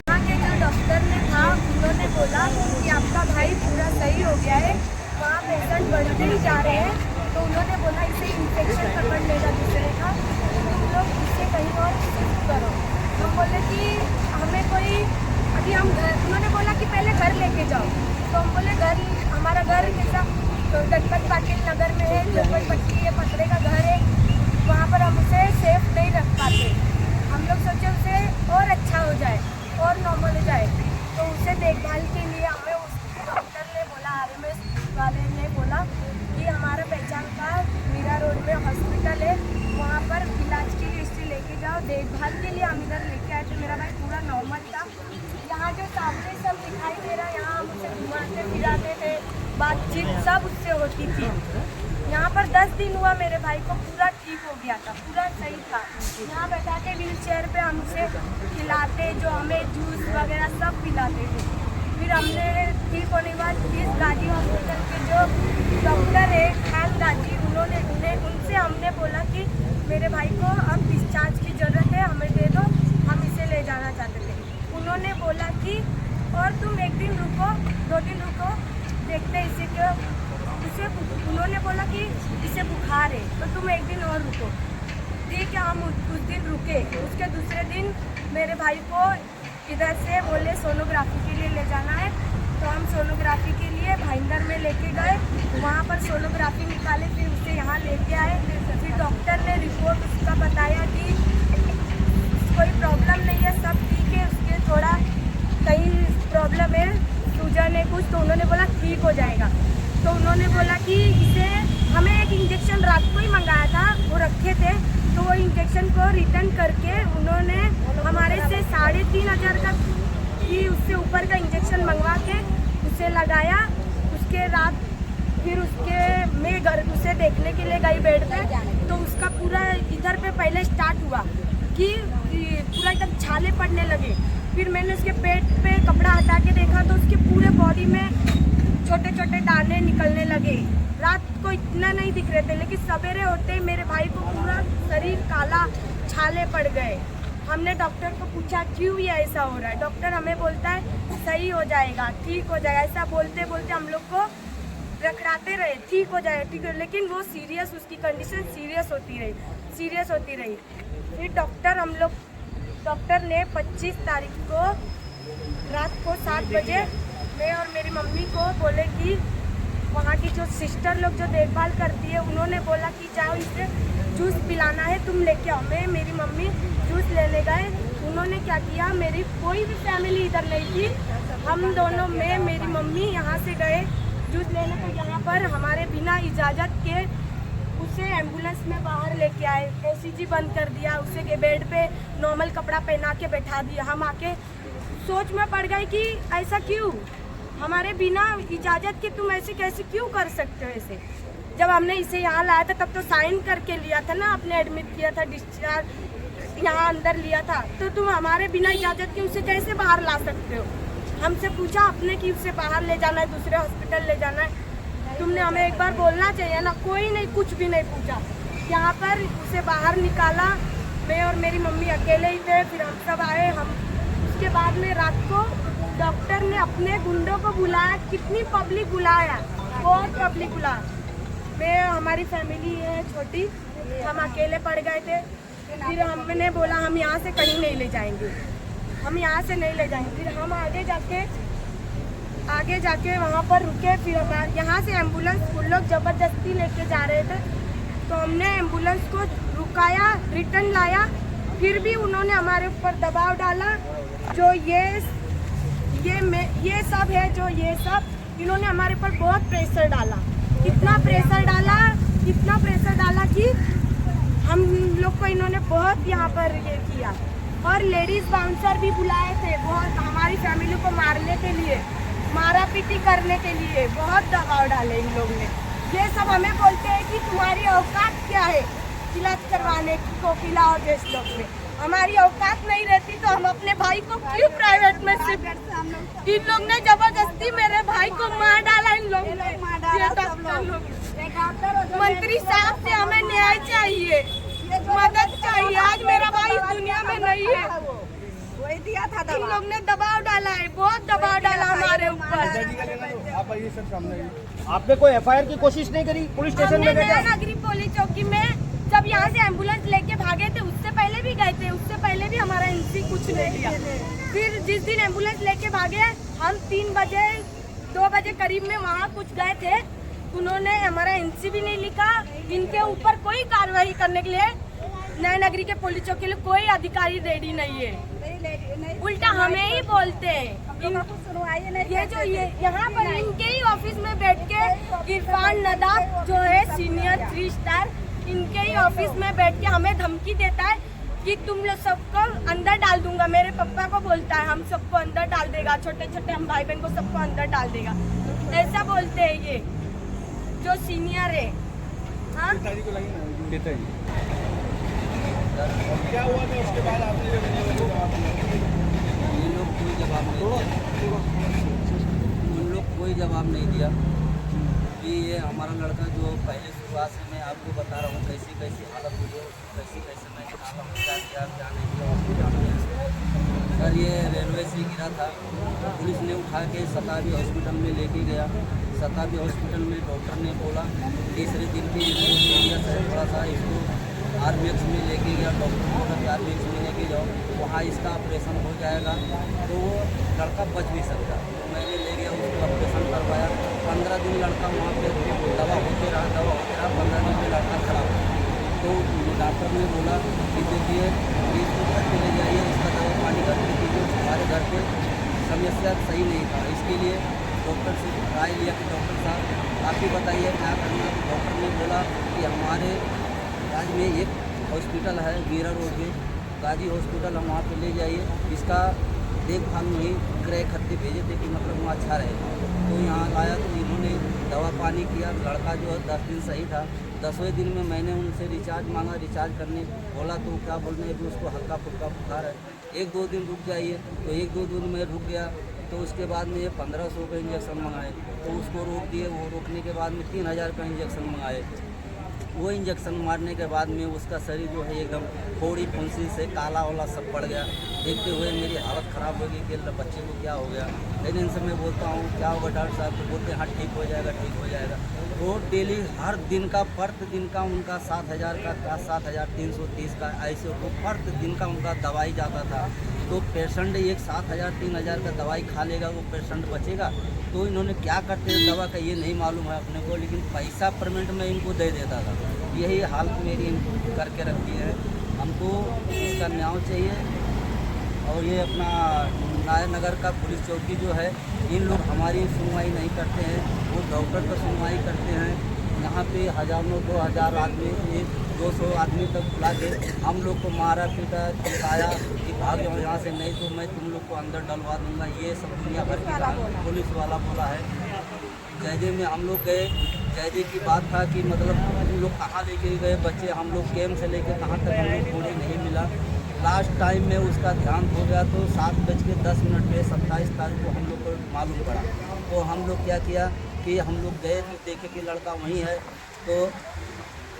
यहाँ के जो डॉक्टर ने था, उन्होंने बोला कि आपका भाई पूरा सही हो गया है, वहाँ पेशेंट बढ़ते ही जा रहे हैं, तो उन्होंने बोला इसे इन्फेक्शन पकड़ लेगा दूसरे का, तो तुम लोग इससे कहीं और शिफ्ट करो। हम बोले कि हमें कोई अभी हम घर, उन्होंने बोला कि पहले घर लेके जाओ, तो हम बोले घर, हमारा घर कैसा गणपत पाटिल नगर में है, जगत पट्टी है, पतरे का घर है, वहाँ पर हम उसे सेफ नहीं रख पाते। हम लोग सोचे उसे और अच्छा हो जाए और नॉर्मल हो जाए, तो उसे देखभाल के लिए हमें उस डॉक्टर ने बोला, RMS वाले ने बोला कि हमारा पहचान का मीरा रोड में हॉस्पिटल है, वहाँ पर इलाज की हिस्ट्री लेके जाओ, देखभाल के लिए हम इधर लेके आए थे। मेरा भाई पूरा नॉर्मल था। यहाँ जो सामने सब दिखाई दे रहा, यहाँ हम उसे घुमाते फिराते थे, बातचीत सब उससे होती थी। यहाँ पर 10 दिन हुआ, मेरे भाई को पूरा ठीक हो गया था, पूरा सही था। यहाँ बैठा के व्हील चेयर पर हम उसे खिलाते, जो हमें जूस वगैरह सब पिलाते थे। फिर हमने ठीक होने के बाद इस गाजी हॉस्पिटल के जो डॉक्टर है खान गाजी, उनसे हमने बोला कि मेरे भाई को अब डिस्चार्ज की ज़रूरत है, हमें दे दो, हम इसे ले जाना चाहते थे। उन्होंने बोला कि और तुम 1 दिन रुको, 2 दिन रुको, देखते इसे क्यों, उन्होंने बोला कि इसे बुखार है तो तुम 1 दिन और रुको। ठीक है, हम उस दिन रुके। उसके दूसरे दिन मेरे भाई को इधर से बोले सोनोग्राफी के लिए ले जाना है, तो हम सोनोग्राफी के लिए भाईंदर में लेके गए, वहाँ पर सोनोग्राफी निकाले, फिर उसे यहाँ लेके आए। फिर डॉक्टर ने रिपोर्ट उसका बताया कि कोई प्रॉब्लम नहीं है, सब ठीक है, उसके थोड़ा कहीं प्रॉब्लम है, सूजन है कुछ, तो उन्होंने बोला ठीक हो जाएगा। तो उन्होंने बोला कि इसे हमें एक इंजेक्शन रात को ही मंगाया था, वो रखे थे, तो वो इंजेक्शन को रिटर्न करके उन्होंने हमारे से 3,500 का ही उससे ऊपर का इंजेक्शन मंगवा के उसे लगाया। उसके रात फिर उसे देखने के लिए गई बेड पे, तो उसका पूरा इधर पे पहले स्टार्ट हुआ कि पूरा एकदम छाले पड़ने लगे। फिर मैंने उसके पेट पे कपड़ा हटा के देखा तो उसके पूरे बॉडी में छोटे छोटे दाने निकलने लगे। रात को इतना नहीं दिख रहे थे, लेकिन सवेरे होते ही मेरे भाई को पूरा शरीर काला छाले पड़ गए। हमने डॉक्टर को पूछा क्यों ये ऐसा हो रहा है, डॉक्टर हमें बोलता है सही हो जाएगा, ठीक हो जाएगा। ऐसा बोलते बोलते हम लोग को रखड़ाते रहे, ठीक हो जाएगा, ठीक है, लेकिन वो सीरियस, उसकी कंडीशन सीरियस होती रही। फिर डॉक्टर ने 25 तारीख को रात को 7 बजे मैं और मेरी मम्मी को बोले कि वहाँ की जो सिस्टर लोग जो देखभाल करती है, उन्होंने बोला कि जाओ इसे जूस पिलाना है, तुम लेके आओ। मेरी मम्मी जूस लेने गए। उन्होंने क्या किया, मेरी कोई भी फैमिली इधर नहीं थी, हम दोनों मेरी मम्मी यहाँ से गए जूस लेने, तो यहाँ पर हमारे बिना इजाज़त के उसे एम्बुलेंस में बाहर लेके आए, OCG बंद कर दिया, उसे बेड पे नॉर्मल कपड़ा पहना के बैठा दिया। हम आके सोच में पड़ गए कि ऐसा क्यों, हमारे बिना इजाज़त के तुम ऐसे कैसे क्यों कर सकते हो ऐसे। जब हमने इसे यहाँ लाया था तब तो साइन करके लिया था ना, आपने एडमिट किया था, डिस्चार्ज यहाँ अंदर लिया था, तो तुम हमारे बिना इजाज़त के उसे कैसे बाहर ला सकते हो। हमसे पूछा आपने कि उसे बाहर ले जाना है, दूसरे हॉस्पिटल ले जाना है, तुमने हमें एक बार बोलना चाहिए ना, कोई नहीं, कुछ भी नहीं पूछा। यहाँ पर उसे बाहर निकाला, मैं और मेरी मम्मी अकेले ही थे, फिर हम सब आए। उसके बाद में रात को डॉक्टर ने अपने गुंडों को बुलाया, कितनी पब्लिक बुलाया, बहुत पब्लिक बुलाया। हमारी फैमिली है छोटी, हम अकेले पड़ गए थे। फिर हमने बोला हम यहाँ से कहीं नहीं ले जाएंगे, हम यहाँ से नहीं ले जाएंगे। फिर हम आगे जाके वहाँ पर रुके। फिर हमारे यहाँ से एम्बुलेंस वो लोग ज़बरदस्ती लेके जा रहे थे, तो हमने एम्बुलेंस को रुकाया, रिटर्न लाया। फिर भी उन्होंने हमारे ऊपर दबाव डाला। जो ये सब है, जो ये सब इन्होंने हमारे ऊपर बहुत प्रेशर डाला। कितना प्रेशर डाला कि और लेडीज बाउंसर भी बुलाए थे बहुत हमारी फैमिली को मारने के लिए, मारा पीटी करने के लिए बहुत दबाव डाले इन लोग ने। ये सब हमें बोलते हैं कि तुम्हारी औकात क्या है इलाज करवाने की कोकिला और गेस्ट लोग में। हमारी औकात नहीं रहती तो हम अपने भाई को क्यों प्राइवेट में शिफ्ट। इन लोग ने जबरदस्ती मेरे भाई को मार डाला। इन लोग ने मंत्री साहब से हमें न्याय चाहिए, मदद चाहिए। आज मेरा भाई इस दुनिया में नहीं है। वही दिया था इन लोग ने दबाव डाला है, बहुत दबाव डाला हमारे ऊपर। आपने कोई एफआईआर की कोशिश नहीं करी पुलिस स्टेशन में? नगरी पुलिस चौकी में जब यहाँ से एम्बुलेंस लेके भागे थे उससे पहले भी गए थे, उससे पहले भी हमारा एनसी कुछ नहीं लिया। फिर जिस दिन एम्बुलेंस लेके भागे हम 2 बजे करीब में वहाँ कुछ गए थे, उन्होंने हमारा एनसी भी नहीं लिखा। इनके ऊपर कोई कार्रवाई करने के लिए नए नगरी के पुलिस चौकी के लिए कोई अधिकारी रेडी नहीं है। उल्टा हमें ही बोलते हैं। ये जो यहाँ पर इनके ही ऑफिस में बैठ के इरफान नदाब जो है सीनियर 3 स्टार, इनके ही ऑफिस में बैठ के हमें धमकी देता है कि तुम लोग सबको अंदर डाल दूंगा। मेरे पापा को बोलता है हम सबको अंदर डाल देगा, छोटे छोटे हम भाई बहन को सबको अंदर डाल देगा, ऐसा बोलते हैं ये जो सीनियर है। हाँ क्या हुआ था उसके बाद आपने ये लोग कोई जवाब नहीं दिया, उन लोग कोई जवाब नहीं दिया कि ये हमारा लड़का जो पहले शुरुआत से मैं आपको बता रहा हूँ कैसी कैसी हालत हुई है, कैसे मैं निकाला हूँ, क्या किया क्या नहीं किया आपको जाना है। सर ये रेलवे से गिरा था, पुलिस ने उठा के शताब्दी हॉस्पिटल में लेके गया। शताब्दी हॉस्पिटल में डॉक्टर ने बोला तीसरे दिन की रिपोर्ट सीरियस है, थोड़ा सा इसको आरबीएक्स में लेके गया। डॉक्टर को बोला कि आरबीएक्स में लेके जाओ, वहाँ इसका ऑपरेशन हो जाएगा तो वो लड़का बच भी सकता। तो मैंने ले गया, उसको ऑपरेशन करवाया। 15 दिन लड़का वहाँ पे दवा होते रहा 15 दिन में लड़का खराब हो। तो डॉक्टर ने बोला कि देखिए इसको घर पे ले जाइए, इसका दवा पानी करके दीजिए। हमारे घर पे समस्या सही नहीं था, इसके लिए डॉक्टर से राय लिया कि डॉक्टर साहब आप ही बताइए क्या करना। डॉक्टर ने बोला कि हमारे राज्य में एक हॉस्पिटल है वीरा रोड में, गाजी हॉस्पिटल, हम वहाँ पे ले जाइए, इसका देखभाल नहीं क्रय खत्ते भेजे थे कि मतलब वहाँ अच्छा रहेगा। तो यहाँ लाया तो इन्होंने दवा पानी किया। लड़का जो है 10 दिन सही था। 10वें दिन में मैंने उनसे रिचार्ज मांगा, रिचार्ज करने बोला तो क्या बोलने हैं कि उसको हल्का फुल्का बुखार है, 1-2 दिन रुक जाइए। तो 1-2 दिन में रुक गया। तो उसके बाद में 1500 का इंजेक्शन मंगाए, तो उसको रोक दिए। वो रोकने के बाद में 3000 का इंजेक्शन मंगाए। वो इंजेक्शन मारने के बाद में उसका शरीर जो है एकदम थोड़ी फुंसी से काला वाला सब पड़ गया। देखते हुए मेरी हालत ख़राब हो गई कि बच्चे को क्या हो गया। लेकिन इनसे मैं बोलता हूँ क्या होगा डॉक्टर साहब, तो बोलते हैं हाँ ठीक हो जाएगा ठीक हो जाएगा। वो डेली हर दिन का प्रतिदिन का उनका 7000 का 7330 का ऐसे वो प्रतिदिन का उनका दवाई जाता था। तो पेशेंट एक 7000 3000 का दवाई खा लेगा, वो पेशेंट बचेगा। तो इन्होंने क्या करते हैं दवा का ये नहीं मालूम है अपने को, लेकिन पैसा पेमेंट में इनको दे देता था। यही हालत मेरी इनको करके रखी है। हमको इसका न्याय चाहिए। और ये अपना नायनगर का पुलिस चौकी जो है, इन लोग हमारी सुनवाई नहीं करते हैं, वो डॉक्टर का सुनवाई करते हैं। यहाँ पे 1000-2000 आदमी 200 आदमी तक बुला के हम लोग को मारा पीटा चिल्लाया कि भाग जाओ यहाँ से, नहीं तो मैं तुम लोग को अंदर डलवा दूंगा। ये सब दुनिया भर की पुलिस वाला बोला है। जयजे में हम लोग गए, जयजे की बात था कि मतलब हम लोग कहाँ लेके गए बच्चे, हम लोग कैम्प से लेके कहाँ तक हम लोग पूरे नहीं मिला। लास्ट टाइम में उसका ध्यान हो गया तो 7:10 पे 27 तारीख को हम लोग को मालूम पड़ा। तो हम लोग क्या किया कि हम लोग गए तो देखे कि लड़का वहीं है। तो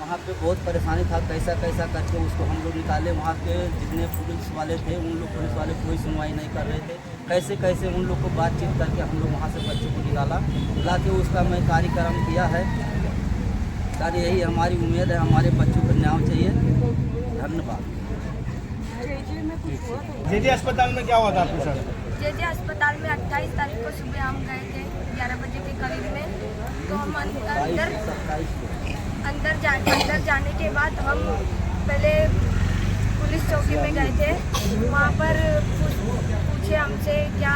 वहाँ पे बहुत परेशानी था, कैसा करके उसको हम लोग निकाले। वहाँ पे जितने पुलिस वाले थे उन लोग पुलिस वाले कोई सुनवाई नहीं कर रहे थे। कैसे उन लोग को बातचीत करके हम लोग वहाँ से बच्चे को निकाला के उसका मैं कार्यक्रम किया है। सर यही हमारी उम्मीद है, हमारे बच्चों को न्याय चाहिए। धन्यवाद। जेजे अस्पताल में क्या हुआ था आपके साथ? जेजे अस्पताल में 28 तारीख को सुबह हम गए थे 11 बजे के करीब में। तो हम अंदर जाने के बाद हम पहले पुलिस चौकी में गए थे। वहाँ पर पूछे हमसे क्या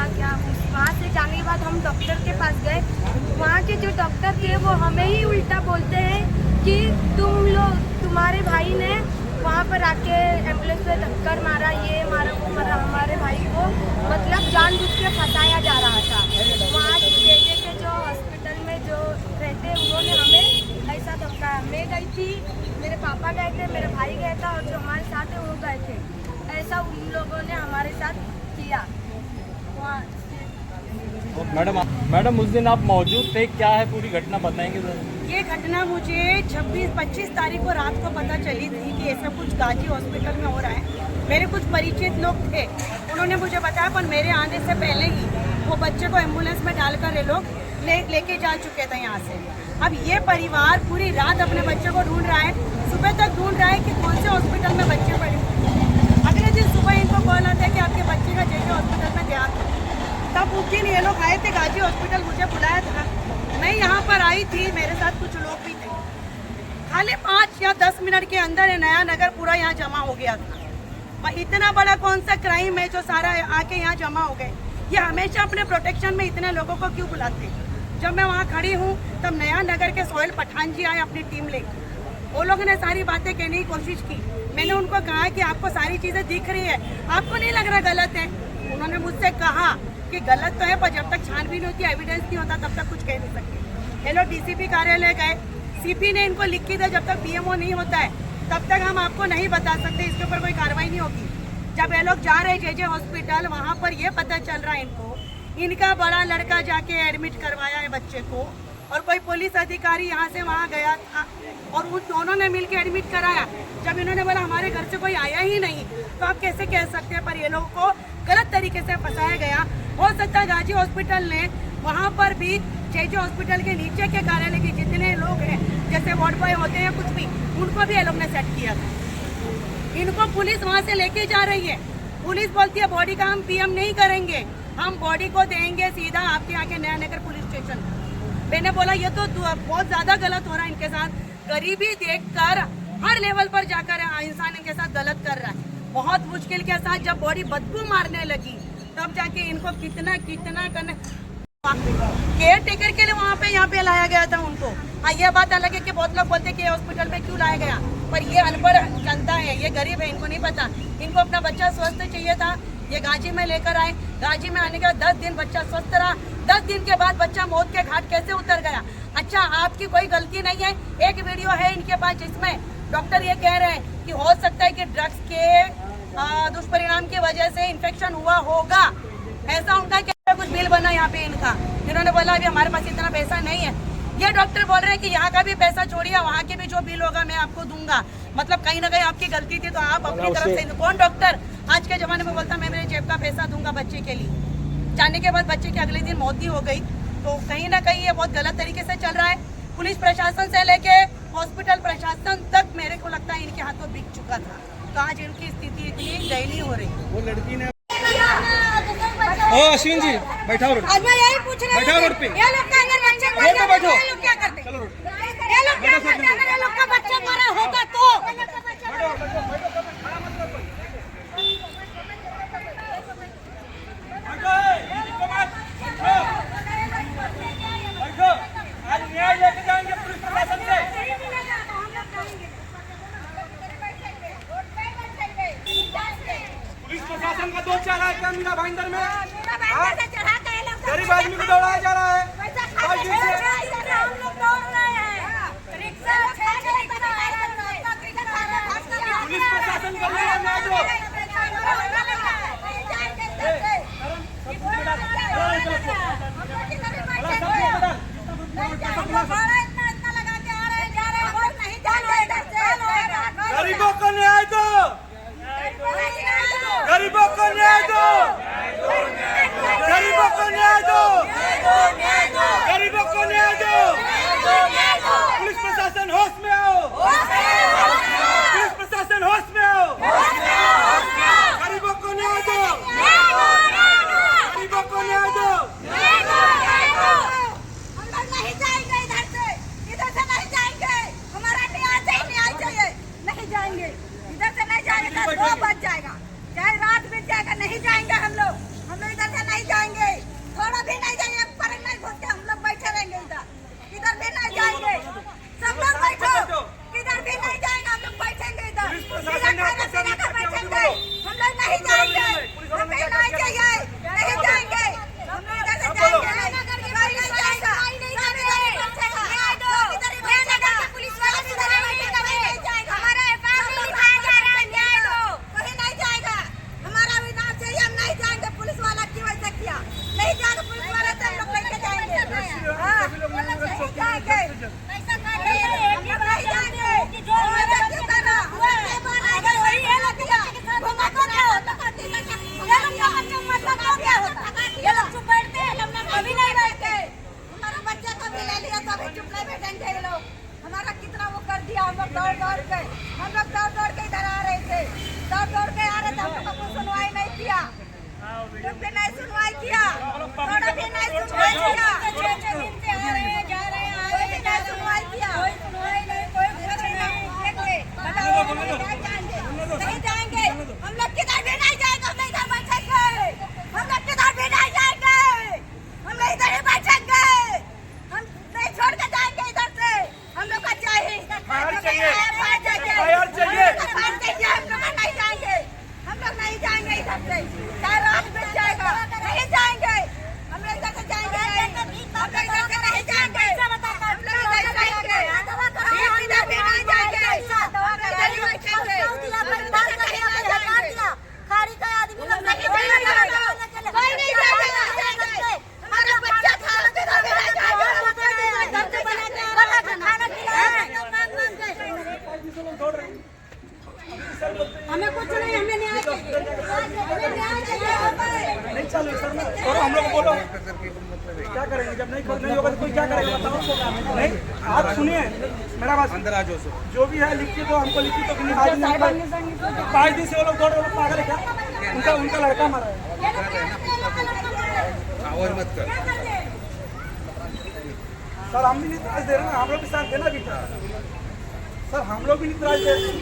वहाँ से जाने के बाद हम डॉक्टर के पास गए। वहाँ के जो डॉक्टर थे वो हमें ही उल्टा बोलते हैं कि तुम्हारे भाई ने वहाँ वहाँ पर आके एम्बुलेंस में धक्कर मारा, ये मारा वो मारा, हमारे भाई को मतलब जानबूझ के फंसाया जा रहा था। वहाँ जेजे के जो हॉस्पिटल में जो रहते उन्होंने हमें ऐसा धमकाया। मैं गई थी, मेरे पापा गए थे, मेरे भाई गया था और जो हमारे साथ है वो गए थे। ऐसा उन लोगों ने हमारे साथ किया। वहाँ मैडम उस दिन आप मौजूद थे, क्या है पूरी घटना बताएंगे सर? ये घटना मुझे 26-25 तारीख को रात को पता चली थी कि ऐसा कुछ गाजी हॉस्पिटल में हो रहा है। मेरे कुछ परिचित लोग थे, उन्होंने मुझे बताया, पर मेरे आने से पहले ही वो बच्चे को एम्बुलेंस में डालकर ये लोग लेके जा चुके थे यहाँ से। अब ये परिवार पूरी रात अपने बच्चे को ढूंढ रहा है, सुबह तक ढूंढ रहा है कि कौन से हॉस्पिटल में बच्चे पड़े। अगले दिन सुबह इनको कॉल आता है कि आपके बच्चे का जेजे हॉस्पिटल में ध्यान। तब उस दिन ये लोग आए थे गाजी हॉस्पिटल, मुझे बुलाया था, मैं यहाँ पर आई थी, मेरे साथ कुछ लोग भी थे। खाली 5 या 10 मिनट के अंदर ये नया नगर पूरा यहाँ जमा हो गया था। इतना बड़ा कौन सा क्राइम है जो सारा आके यहाँ जमा हो गए? ये हमेशा अपने प्रोटेक्शन में इतने लोगों को क्यों बुलाते? जब मैं वहाँ खड़ी हूँ तब नया नगर के सोहेल पठान जी आए अपनी टीम लेकर। वो लोगों ने सारी बातें कहने की कोशिश की। मैंने उनको कहा कि आपको सारी चीजें दिख रही है, आपको नहीं लग रहा गलत है? उन्होंने मुझसे कहा कि गलत तो है, पर जब तक छानबीन नहीं होती, एविडेंस नहीं होता, तब तक कुछ कह नहीं सकते। ये लोग डीसीपी कार्यालय गए, सीपी ने इनको लिख के दिया जब तक पीएमओ नहीं होता है तब तक हम आपको नहीं बता सकते, इसके ऊपर कोई कार्रवाई नहीं होगी। जब ये लोग जा रहे जेजे हॉस्पिटल, वहाँ पर ये पता चल रहा है इनको, इनका बड़ा लड़का जाके एडमिट करवाया है बच्चे को, और कोई पुलिस अधिकारी यहाँ से वहाँ गया था और उन दोनों ने मिलकर एडमिट कराया। जब इन्होंने बोला हमारे घर से कोई आया ही नहीं, तो आप कैसे कह सकते हैं? पर ये लोगों को गलत तरीके से फंसाया गया। हो सकता है गाजी हॉस्पिटल ने वहाँ पर भी जेजे हॉस्पिटल के नीचे के कार्यालय के जितने लोग हैं, जैसे वार्ड बॉय होते हैं कुछ भी, उनको भी ये लोग ने सेट किया था। इनको पुलिस वहाँ से लेके जा रही है। पुलिस बोलती है बॉडी का हम पीएम नहीं करेंगे, हम बॉडी को देंगे सीधा आपके आके नया नगर पुलिस स्टेशन। मैंने बोला ये तो बहुत ज्यादा गलत हो रहा है इनके साथ। गरीबी देखकर हर लेवल पर जाकर इंसान इनके साथ गलत कर रहा है। बहुत मुश्किल के साथ जब बॉडी बदबू मारने लगी तब जाके इनको कितना करने केयर टेकर के लिए वहाँ पे लाया गया था उनको। हाँ, ये बात अलग है कि बहुत लोग बोलते हैं कि हॉस्पिटल में क्यों लाया गया, पर ये अनपढ़ जनता है, ये गरीब है, इनको नहीं पता। इनको अपना बच्चा स्वस्थ चाहिए था, ये गाजी में लेकर आए। गाजी में आने के बाद 10 दिन बच्चा स्वस्थ रहा। 10 दिन के बाद बच्चा मौत के घाट कैसे उतर गया? अच्छा, आपकी कोई गलती नहीं है। एक वीडियो है इनके पास जिसमें डॉक्टर ये कह रहे हैं कि हो सकता है कि ड्रग्स के दुष्परिणाम की वजह से इन्फेक्शन हुआ होगा। ऐसा उनका क्या कुछ बिल बना यहाँ पे इनका, जिन्होंने बोला अभी हमारे पास इतना पैसा नहीं है। ये डॉक्टर बोल रहे हैं कि यहाँ का भी पैसा छोड़िए, वहाँ के भी जो बिल होगा मैं आपको दूंगा। मतलब कहीं ना कहीं आपकी गलती थी तो आप अपनी तरफ से। कौन डॉक्टर आज के जमाने में बोलता मैं मेरे जेब का पैसा दूंगा बच्चे के लिए? जाने के बाद बच्चे की अगले दिन मौत ही हो गई। तो कहीं ना कहीं ये बहुत गलत तरीके से चल रहा है। पुलिस प्रशासन से लेके हॉस्पिटल प्रशासन तक मेरे को लगता है इनके हाथों बिक चुका था। तो आज इनकी स्थिति इतनी दयनीय हो रही है। वो लड़की ने ओ अश्विन जी बैठा रोड, आज मैं यही पूछ रही बैठा रोड पे, ये लोग का अगर बच्चे मर रोड पे जाते बैठो। ये लोग क्या करते? चलो रोड पे। ये लोग क्या करते अगर ये लोग का बच्चा मरा होगा तो? आज न्याय लेके जाएंगे पुलिस प्रशासन से। पुलिस प्रशासन का दो चारा है क्या मीरा भाईंदर में? गरीब आदमी को दौड़ाया जा रहा है। पुलिस प्रशासन कर रही है न्याय दो। गरीबों को न्याय दो, गरीबों को न्याय दो, गरीबों को न्याय दो, गरीबों को न्याय दौड़ दौड़ के हम लोग दौड़ के इधर आ रहे थे, दौड़ के आ रहे थे, हम लोग को कुछ सुनवाई नहीं किया, कुछ भी नहीं सुनवाई किया, थोड़ा भी नहीं सुनवाई किया, 6 दिन से आ रहे हैं जा रहे हैं, कोई भी नहीं सुनवाई किया, कोई सुनवाई नहीं, कोई कुछ नहीं। बताओ हम नहीं जाएंगे, नहीं जाएंगे, हम लोग किधर भी नहीं जाएंगे, हम इधर बैठेंगे, हम लोग किधर भी नहीं जाएंगे, हम लोग इधर ही बैठेंगे, हम नहीं छोड़ के जाएंगे इधर से, हम लोग को चाहिए फायर चाहिए, फायर चाहिए, फायर चाहिए, फायर चाहिए, हम लोग नहीं जाएंगे, हम लोग नहीं जाएंगे इधर से, चाहे रात में जाएगा, नहीं जाएंगे, हम लोग इधर से जाएंगे, हम लोग इधर से नहीं जाएंगे, हम लोग नहीं जाएंगे, इधर भी नहीं जाएंगे, इधर ही बैठेंगे, खाड़ी का आदमी लोग नहीं जाएगा, कोई नहीं जाएगा, हमारा बच्चा था, इधर भी नहीं जाएगा, खाना हमें कुछ नहीं, हमें न्याय चाहिए, हमें न्याय चाहिए। नहीं चलो सर ना, और हम लोग बोलो क्या करेंगे जब नहीं होगा तो कोई क्या करेगा बताओ। नहीं आप सुनिए मेरा बात, अंदर आ जाओ, जो भी है लिख के दो हमको, लिख के तो 5 दिन से वो लोग दौड़ रहे, पागल है क्या, उनका लड़का मारा है। आवाज मत कर सर हम भी नहीं त्रास दे रहे ना, हम लोग के साथ देना भी था सर, हम लोग भी नहीं त्रास दे रहे।